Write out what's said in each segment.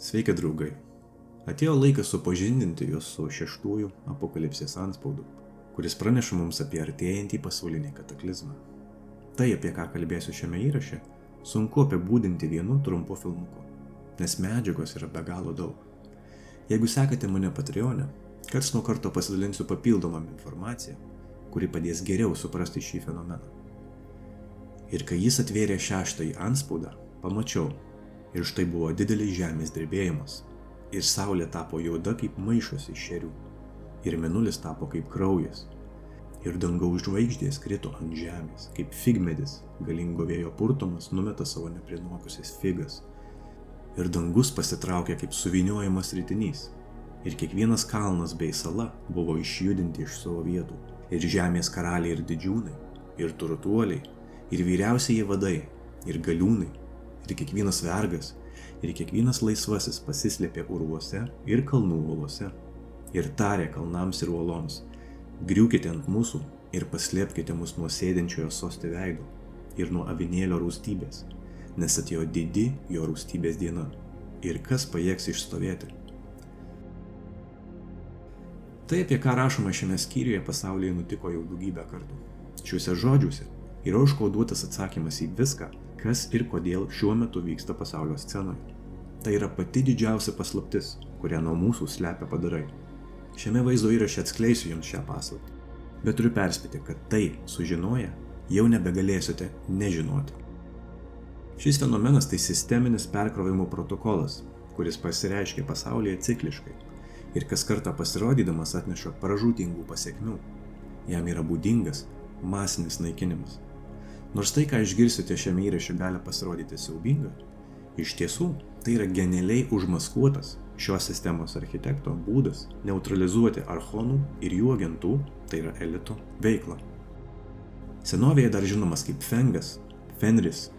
Sveiki draugai. Atėjo laikas supažindinti jūs su 6 apokalipsės antspaudu, kuris praneša mums apie artėjantį pasaulinį kataklizmą. Tai, apie ką kalbėsiu šiame įraše, sunku apibūdinti vienu trumpu filmuku, nes medžiagos yra be galo daug. Jeigu sekate mane Patreone, karts nuo karto pasidalinsiu papildomą informaciją, kuri padės geriau suprasti šį fenomeną. Ir kai jis atvėrė 6 antspaudą, pamačiau, ir štai buvo didelis žemės drebėjimas, ir saulė tapo juoda kaip maišas iš šerių, ir mėnulis tapo kaip kraujas, ir dangaus žvaigždės krito ant žemės, kaip figmedis, galingo vėjo purtomas numeta savo neprinuokusias figas, ir dangus pasitraukė kaip suvyniojamas ritinys, ir kiekvienas kalnas bei sala buvo išjudinti iš savo vietų, ir žemės karaliai ir didžiūnai, ir turtuoliai, ir vyriausieji vadai, ir galiūnai, ir kiekvienas vergas, ir kiekvienas laisvasis pasislėpė urvuose ir kalnų uolose, ir tarė kalnams ir uoloms: griūkite ant mūsų ir paslėpkite mus nuo sėdinčiojo soste veido ir nuo avinėlio rūstybės, nes atėjo didi jo rūstybės diena, ir kas pajėgs išstovėti. Tai, apie ką rašoma šiame skyriuje, pasaulyje nutiko jau daugybę kartų. Šiuose žodžiuose yra užkoduotas atsakymas į viską, kas ir kodėl šiuo metu vyksta pasaulio scenoje. Tai yra pati didžiausia paslaptis, kurią nuo mūsų slepia padarai. Šiame vaizdo įraše atskleisiu jums šią paslaptį, bet turiu perspėti, kad tai sužinoję jau nebegalėsite nežinoti. Šis fenomenas tai sisteminis perkrovimo protokolas, kuris pasireiškia pasaulyje cikliškai ir kas kartą pasirodydamas atneša pražūtingų pasekmių. Jam yra būdingas masinis naikinimas. Nors tai, ką išgirsite šiame įraše, gali pasirodyti siaubinga, iš tiesų tai yra genialiai užmaskuotas šios sistemos architekto būdas neutralizuoti archonų ir jų agentų, tai yra elito, veiklą. Senovėje dar žinomas kaip Fengas, Fenris,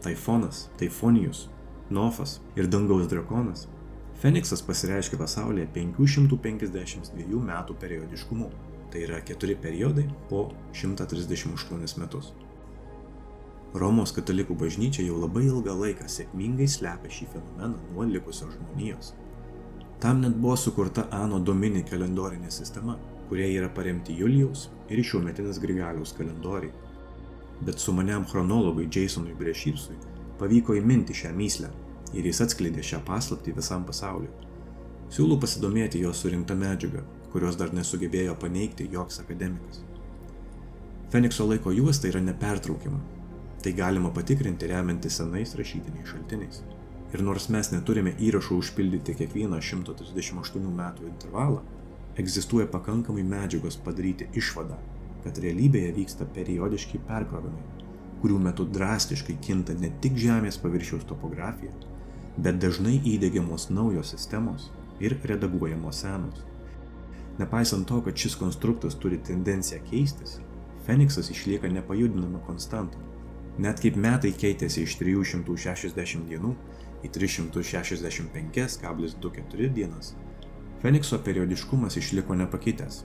Taifonas, Taifonijus, Nofas ir dangaus drakonas, Feniksas pasireiškia pasaulyje 552 metų periodiškumu, tai yra 4 periodai po 138 metus. Romos katalikų bažnyčia jau labai ilgą laiką sėkmingai slepia šį fenomeną nuo likusios žmonijos. Tam net buvo sukurta Ano Domini kalendorinė sistema, kurie yra paremti Julijaus ir šiuometinis Grigaliaus kalendoriai. Bet sumaniam chronologui Jasonui Breshirsui pavyko įminti šią mįslę ir jis atskleidė šią paslaptį visam pasauliu. Siūlau pasidomėti jo surinkta medžiaga, kurios dar nesugebėjo paneigti joks akademikas. Fenikso laiko juosta yra nepertraukiama. Tai galima patikrinti remiantis senais rašytiniais šaltiniais. Ir nors mes neturime įrašų užpildyti kiekvieną 138 metų intervalą, egzistuoja pakankamai medžiagos padaryti išvadą, kad realybėje vyksta periodiški perkrovimai, kurių metu drastiškai kinta ne tik Žemės paviršiaus topografija, bet dažnai įdiegiamos naujos sistemos ir redaguojamos senos. Nepaisant to, kad šis konstruktas turi tendenciją keistis, Feniksas išlieka nepajudinama konstanta. Net kaip metai keitėsi iš 360 dienų į 365,24 dienas, Fenikso periodiškumas išliko nepakitęs.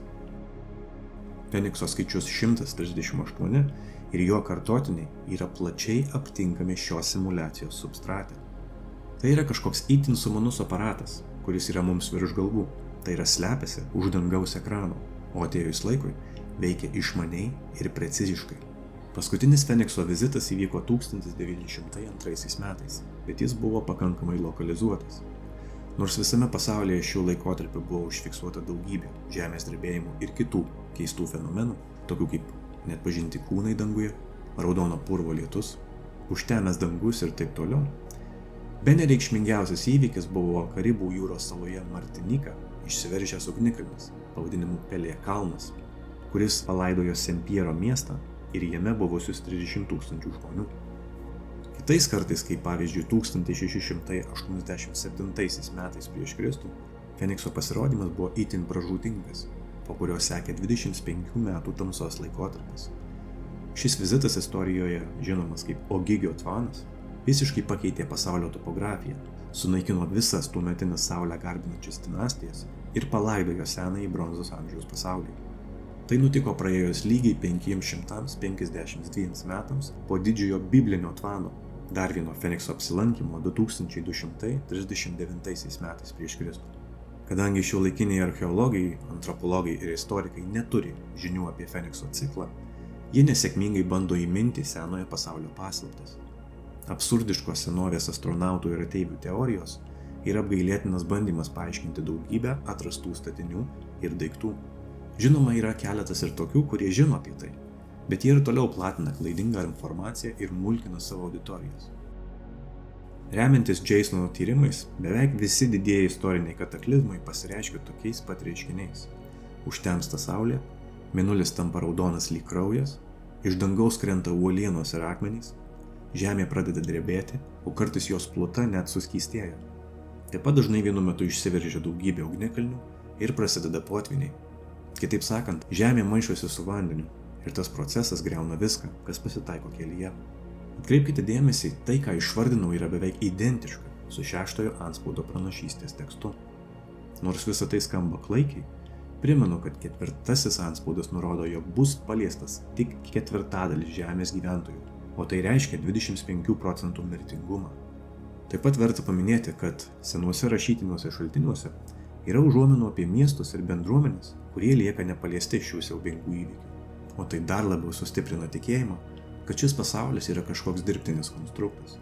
Fenikso skaičius 138 ir jo kartotiniai yra plačiai aptinkami šios simulacijos substrate. Tai yra kažkoks itin sumanus aparatas, kuris yra mums virš galvų, tai yra slepiasi už dangaus ekrano, o atėjus laikui veikia išmaniai ir preciziškai. Paskutinis Fenikso vizitas įvyko 1902 metais, bet jis buvo pakankamai lokalizuotas. Nors visame pasaulyje šiuo laikotarpiu buvo užfiksuota daugybė žemės drebėjimų ir kitų keistų fenomenų, tokių kaip neatpažinti kūnai danguje, raudono purvo lietus, užtemęs dangus ir taip toliau, bene reikšmingiausias įvykis buvo Karibų jūros saloje Martinika išsiveržęs ugnikalnis, pavadinimu Pelė kalnas, kuris palaidojo Sempiero miestą ir jame buvusius 30 000 žmonių. Kitais kartais, kaip pavyzdžiui 1687 metais prieš Kristų, Fenikso pasirodymas buvo itin pražūtingas, po kurio sekė 25 metų tamsos laikotarpis. Šis vizitas istorijoje, žinomas kaip Ogigio tvanas, visiškai pakeitė pasaulio topografiją, sunaikino visas tuometinės saulę garbinančias dinastijas ir palaidojo senąjį bronzos amžiaus pasaulį. Tai nutiko praėjus lygiai 552 metams po didžiojo biblinio tvano, dar vieno Fenikso apsilankymo 2239 metais prieš Kristų. Kadangi šiuolaikiniai archeologai, antropologai ir istorikai neturi žinių apie Fenikso ciklą, jie nesėkmingai bando įminti senojo pasaulio paslaptis. Absurdiškos senovės astronautų ir ateivių teorijos yra apgailėtinas bandymas paaiškinti daugybę atrastų statinių ir daiktų. Žinoma, yra keletas ir tokių, kurie žino apie tai, bet jie ir toliau platina klaidingą informaciją ir mulkina savo auditorijas. Remiantis Jasono tyrimais, beveik visi didieji istoriniai kataklizmai pasireiškia tokiais pat reiškiniais. Užtemsta saulė, mėnulis tampa raudonas lyg kraujas, iš dangaus krenta uolienos ir akmenys, žemė pradeda drebėti, o kartais jos pluta net suskystėja. Taip pat dažnai vienu metu išsiveržia daugybė ugnikalnių ir prasideda potviniai. Kitaip sakant, žemė maišosi su vandeniu ir tas procesas griauna viską, kas pasitaiko kelyje. Atkreipkite dėmesį, tai, ką išvardinau, yra beveik identiška su 6 antspaudo pranašystės tekstu. Nors visa tai skamba klaikiai, primenu, kad 4 antspaudas nurodo, jog bus paliestas tik 1/4 žemės gyventojų, o tai reiškia 25% mirtingumą. Taip pat verta paminėti, kad senuose rašytiniuose šaltiniuose yra užuominų apie miestus ir bendruomenes, kurie lieka nepaliesti šių siaubingų įvykių. O tai dar labiau sustiprina tikėjimą, kad šis pasaulis yra kažkoks dirbtinis konstruktas.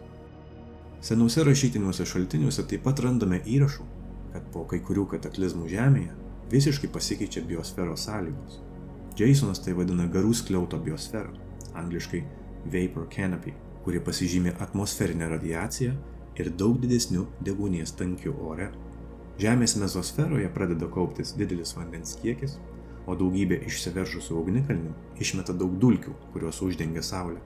Senuose rašytiniuose šaltiniuose taip pat randame įrašų, kad po kai kurių kataklizmų Žemėje visiškai pasikeičia biosferos sąlygos. Jasonas tai vadina garų skliauto biosferą, angliškai vapor canopy, kuri pasižymė atmosferinę radiaciją ir daug didesniu deguonies tankiu ore. Žemės mezosferoje pradeda kauptis didelis vandens kiekis, o daugybė išsiveržusių ugnikalnių išmeta daug dulkių, kurios uždengia saulę.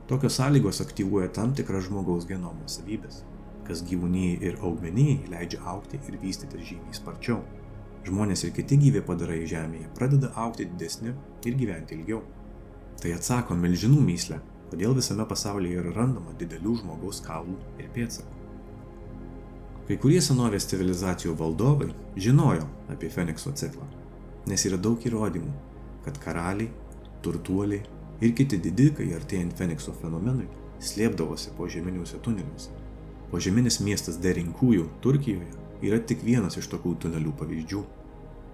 Tokios sąlygos aktyvuoja tam tikras žmogaus genomo savybės, kas gyvūnijai ir augmenijai leidžia augti ir vystytis žymiai sparčiau. Žmonės ir kiti gyvi padarai Žemėje pradeda augti didesni ir gyventi ilgiau. Tai atsako milžinų mįslę, kodėl visame pasaulyje yra randama didelių žmogaus kaulų ir pėdsakų. Kai kurie senovės civilizacijų valdovai žinojo apie Fenikso ciklą, nes yra daug įrodymų, kad karaliai, turtuoliai ir kiti didikai artėjant Fenikso fenomenui slėpdavosi požeminiuose tuneliuose. Požeminis miestas Derinkųjų Turkijoje yra tik vienas iš tokių tunelių pavyzdžių.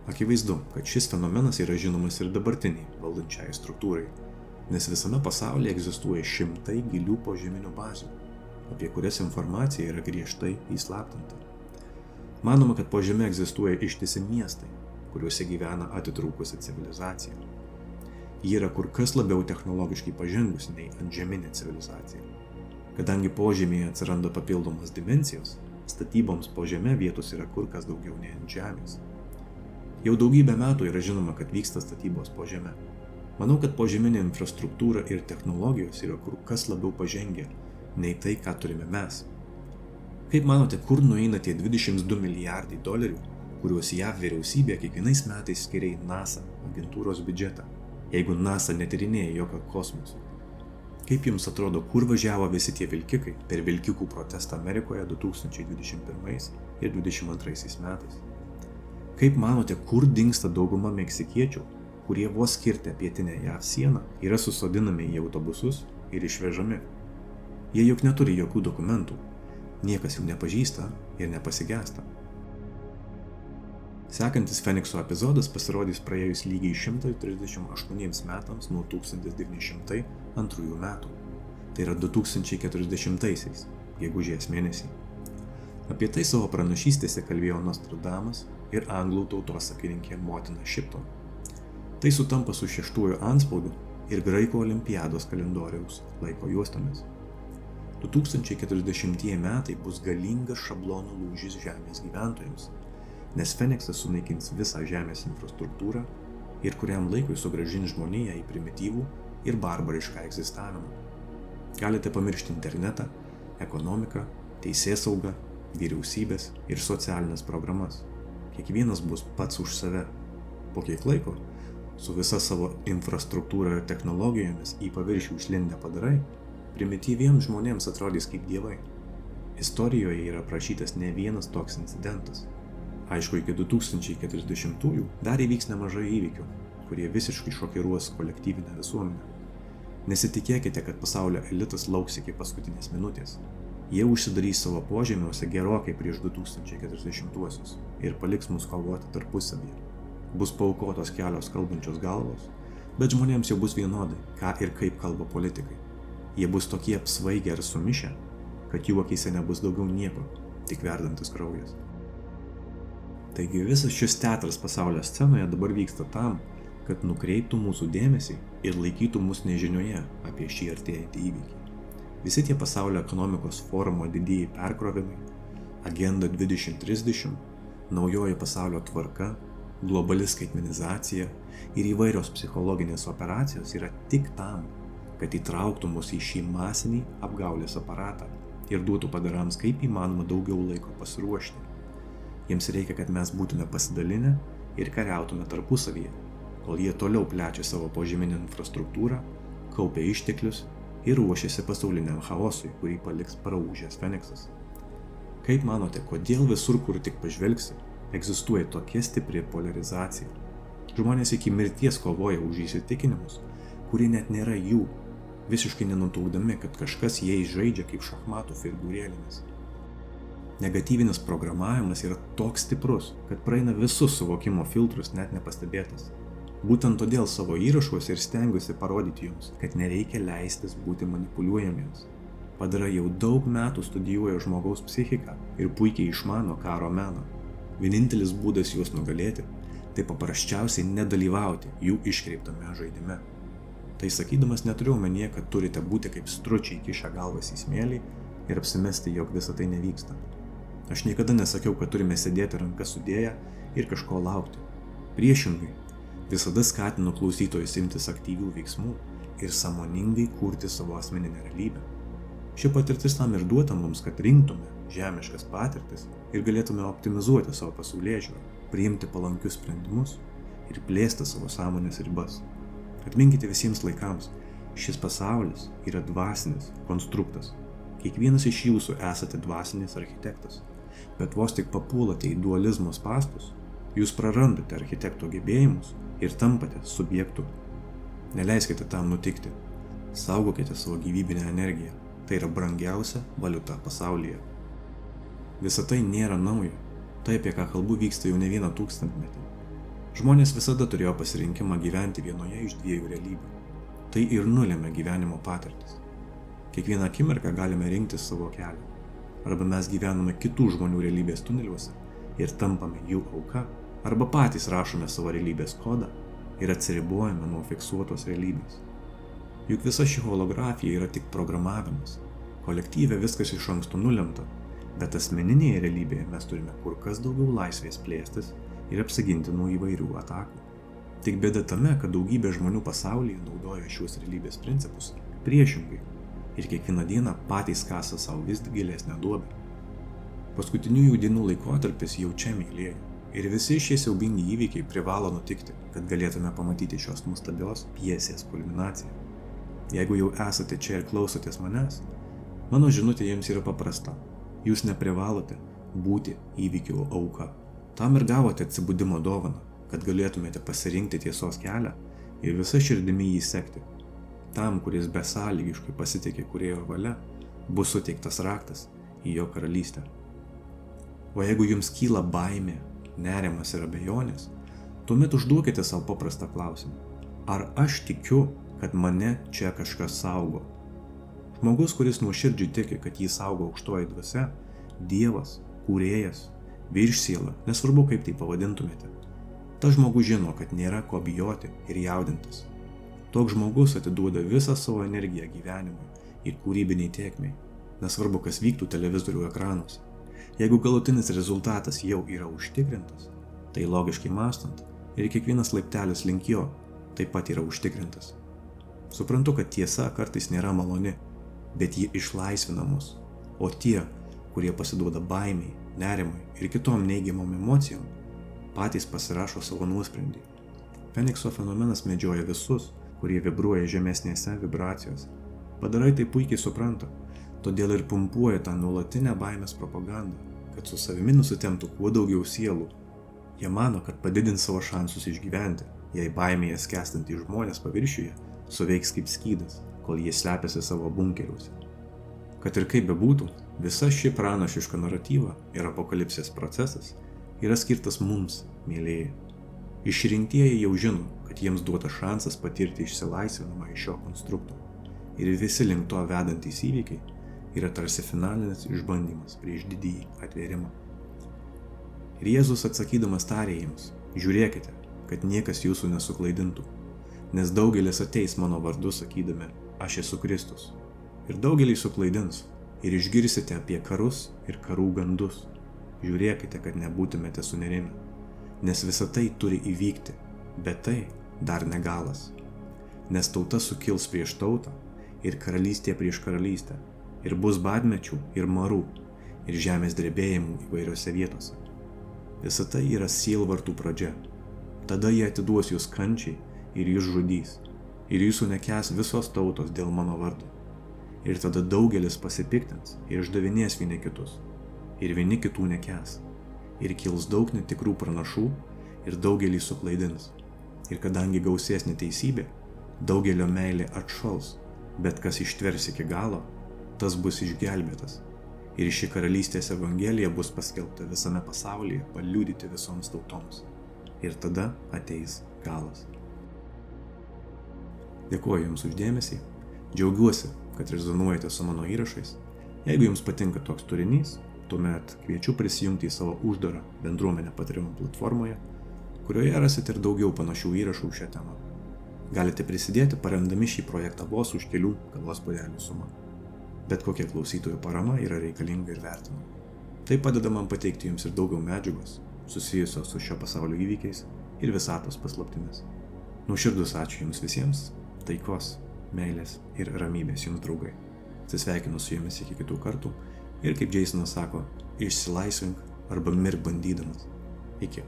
Akivaizdu, kad šis fenomenas yra žinomas ir dabartiniai valdančiai struktūrai, nes visame pasaulyje egzistuoja šimtai gilių požeminių bazių, apie kurias informacija yra griežtai įslaptinta. Manoma, kad po žeme egzistuoja ištisi miestai, kuriuose gyvena atitrūkusi civilizacija. Ji yra kur kas labiau technologiškai pažengusi nei antžeminė civilizacija. Kadangi požemėje atsiranda papildomas dimensijos, statyboms po žeme vietos yra kur kas daugiau nei ant žemės. Jau daugybę metų yra žinoma, kad vyksta statybos po žeme. Manau, kad požeminė infrastruktūra ir technologijos yra kur kas labiau pažengę nei tai, ką turime mes. Kaip manote, kur nueina tie $22 milijardai, kuriuos JAV vyriausybė kiekvienais metais skiria į NASA agentūros biudžetą, jeigu NASA netyrinėja jokio kosmoso? Kaip jums atrodo, kur važiavo visi tie vilkikai per vilkikų protestą Amerikoje 2021 ir 2022 metais? Kaip manote, kur dingsta dauguma meksikiečių, kurie vos kirtę pietinę JAV sieną yra susodinami į autobusus ir išvežami? Jie juk neturi jokių dokumentų, niekas jų nepažįsta ir nepasigesta. Sekantis Fenikso epizodas pasirodys praėjus lygiai 138 metams nuo 1902 metų. Tai yra 2040-aisiais, gegužės mėnesį. Apie tai savo pranašystėse kalbėjo Nostradamas ir anglų tautosakininkė Motina Shipton. Tai sutampa su 6 antspaudu ir graikų olimpiados kalendoriaus laiko juostomis. 2040 metai bus galingas šablonų lūžis Žemės gyventojams, nes Feniksas sunaikins visą Žemės infrastruktūrą ir kuriam laikui sugrąžins žmoniją į primityvų ir barbarišką egzistavimą. Galite pamiršti internetą, ekonomiką, teisėsaugą, vyriausybės ir socialinės programas. Kiekvienas bus pats už save. Po kiek laiko, su visa savo infrastruktūra ir technologijomis į paviršių išlindę padarai, primityviems žmonėms atrodys kaip dievai. Istorijoje yra aprašytas ne vienas toks incidentas. Aišku, iki 2040-ųjų dar įvyks nemažai įvykių, kurie visiškai šokiruos kolektyvinę visuomenę. Nesitikėkite, kad pasaulio elitas lauks iki paskutinės minutės. Jie užsidarys savo požemiuose gerokai prieš 2040-uosius ir paliks mus kovoti tarpusavyje. Bus paaukotos kelios kalbančios galvos, bet žmonėms jau bus vienodai, ką ir kaip kalba politikai. Jie bus tokie apsvaigę ir sumišę, kad jų akyse nebus daugiau nieko, tik verdantis kraujas. Taigi visas šis teatras pasaulio scenoje dabar vyksta tam, kad nukreiptų mūsų dėmesį ir laikytų mus nežinioje apie šį artėjantį įvykį. Visi tie pasaulio ekonomikos forumo didieji perkrovimai, Agenda 2030, naujoji pasaulio tvarka, globali skaitmenizacija ir įvairios psichologinės operacijos yra tik tam, kad įtrauktų mus į šį masinį apgaulės aparatą ir duotų padarams kaip įmanoma daugiau laiko pasiruošti. Jiems reikia, kad mes būtume pasidalinę ir kariautume tarpusavyje, kol jie toliau plečia savo požeminę infrastruktūrą, kaupia išteklius ir ruošiasi pasauliniam chaosui, kurį paliks praūžęs Feniksas. Kaip manote, kodėl visur, kur tik pažvelgsi, egzistuoja tokia stipri polarizacija? Žmonės iki mirties kovoja už įsitikinimus, kurie net nėra jų, visiškai nenutraukdami, kad kažkas jais žaidžia kaip šachmatų figūrėlėmis. Negatyvinis programavimas yra toks stiprus, kad praeina visus suvokimo filtrus net nepastebėtas. Būtent todėl savo įrašuose ir stengiuosi parodyti jums, kad nereikia leistis būti manipuliuojamiems. Padarai jau daug metų studijuoja žmogaus psichiką ir puikiai išmano karo meną. Vienintelis būdas juos nugalėti – tai paprasčiausiai nedalyvauti jų iškreiptame žaidime. Tai sakydamas neturiu omenyje, kad turite būti kaip stručiai kišę galvas į smėlį ir apsimesti, jog visa tai nevyksta. Aš niekada nesakiau, kad turime sėdėti rankas sudėję ir kažko laukti. Priešingai, visada skatinu klausytojus imtis aktyvių veiksmų ir sąmoningai kurti savo asmeninę realybę. Ši patirtis tam ir duota mums, kad rinktume žemiškas patirtis ir galėtume optimizuoti savo pasaulėžiūrą, priimti palankius sprendimus ir plėsti savo sąmonės ribas. Atminkite visiems laikams, šis pasaulis yra dvasinis konstruktas. Kiekvienas iš jūsų esate dvasinis architektas, bet vos tik papuolate į dualizmo spastus, jūs prarandate architekto gebėjimus ir tampate subjektu. Neleiskite tam nutikti. Saugokite savo gyvybinę energiją. Tai yra brangiausia valiuta pasaulyje. Visa tai nėra nauja. Tai, apie ką kalbu, vyksta jau ne vieną tūkstantmetį. Žmonės visada turėjo pasirinkimą gyventi vienoje iš dviejų realybių. Tai ir nulėmė gyvenimo patirtis. Kiekvieną akimirką galime rinktis savo kelią. Arba mes gyvename kitų žmonių realybės tuneliuose ir tampame jų auka, arba patys rašome savo realybės kodą ir atsiribojame nuo fiksuotos realybės. Juk visa ši holografija yra tik programavimas. Kolektyve viskas iš anksto nulemta, bet asmeninėje realybėje mes turime kur kas daugiau laisvės plėstis ir apsiginti nuo įvairių atakų. Tik bėda tame, kad daugybė žmonių pasaulyje naudoja šiuos realybės principus priešingai ir kiekvieną dieną patys kasa savo vis gilesnę duobę. Paskutiniųjų dienų laikotarpis jau čia meilėja. Ir visi šie siaubingi įvykiai privalo nutikti, kad galėtume pamatyti šios nuostabios pjesės kulminaciją. Jeigu jau esate čia ir klausotės manęs, mano žinutė jums yra paprasta. Jūs neprivalote būti įvykių auka. Tam ir gavote atsibudimo dovaną, kad galėtumėte pasirinkti tiesos kelią ir visa širdimi jį sekti. Tam, kuris besąlygiškai pasitikė kūrėjo valia, bus suteiktas raktas į jo karalystę. O jeigu jums kyla baimė, nerimas ir abejonės, tuomet užduokite savo paprastą klausimą. Ar aš tikiu, kad mane čia kažkas saugo? Žmogus, kuris nuoširdžiai tiki, kad jį saugo aukštoji dvasia, Dievas, kūrėjas, viršsiela, nesvarbu kaip tai pavadintumėte. Tas žmogus žino, kad nėra ko bijoti ir jaudintis. Toks žmogus atiduoda visą savo energiją gyvenimui ir kūrybiniai tėkmei, nesvarbu kas vyktų televizorių ekranuose. Jeigu galutinis rezultatas jau yra užtikrintas, tai logiškai mąstant ir kiekvienas laiptelis link jo taip pat yra užtikrintas. Suprantu, kad tiesa kartais nėra maloni, bet ji išlaisvina mus, o tie, kurie pasiduoda baimiai, nerimui ir kitom neigiamom emocijom, patys pasirašo savo nuosprendį. Fenikso fenomenas medžioja visus, kurie vibruoja žemesnėse vibracijose. Padarai tai puikiai supranta, todėl ir pumpuoja tą nuolatinę baimės propagandą, kad su savimi nusitemptų kuo daugiau sielų. Jie mano, kad padidins savo šansus išgyventi, jei baimėje skęstantys žmonės paviršiuje suveiks kaip skydas, kol jie slepiasi savo bunkeriuose. Kad ir kaip bebūtų, visa ši pranašiška naratyva ir apokalipsės procesas yra skirtas mums, mėlėjai. Išrinktieji jau žino, kad jiems duotas šansas patirti išsilaisvinimą iš šio konstrukto. Ir visi link to vedantys įvykiai yra tarsi finalinis išbandymas prieš didįjį atvėrimą. Ir Jėzus atsakydamas tarė jiems: žiūrėkite, kad niekas jūsų nesuklaidintų, nes daugelis ateis mano vardu sakydami: aš esu Kristus. Ir daugelį suklaidins, ir išgirsite apie karus ir karų gandus. Žiūrėkite, kad nebūtumėte sunerimę, nes visa tai turi įvykti, bet tai dar ne galas. Nes tauta sukils prieš tautą ir karalystė prieš karalystę, ir bus badmečių ir marų, ir žemės drebėjimų įvairiose vietose. Visa tai yra sielvartų pradžia. Tada jie atiduos jūs kančiai ir jūs žudys, ir jūsų nekęs visos tautos dėl mano vardo. Ir tada daugelis pasipiktins ir išdavinės vieni kitus, ir vieni kitų nekęs. Ir kils daug netikrų pranašų ir daugelį suklaidins. Ir kadangi gausės neteisybė, daugelio meilė atšals, bet kas ištvers iki galo, tas bus išgelbėtas. Ir ši karalystės evangelija bus paskelbta visame pasaulyje, paliudyti visoms tautoms. Ir tada ateis galas. Dėkuoju Jums už dėmesį. Džiaugiuosi, kad rezonuojate su mano įrašais. Jeigu Jums patinka toks turinys, tuomet kviečiu prisijungti į savo uždarą bendruomenę Patreon platformoje, kurioje rasite ir daugiau panašių įrašų šią temą. Galite prisidėti paremdami šį projektą vos už kelių kavos puodelių sumą. Bet kokia klausytojų parama yra reikalinga ir vertinama. Tai padeda man pateikti Jums ir daugiau medžiagos, susijusios su šio pasaulio įvykiais ir visatos paslaptimis. Nuoširdus ačiū Jums visiems, taikos, meilės ir ramybės Jums, draugai. Atsisveikinu su Jumis iki kitų kartų ir, kaip Jasonas sako, išsilaisvink arba mirk bandydamas. Iki.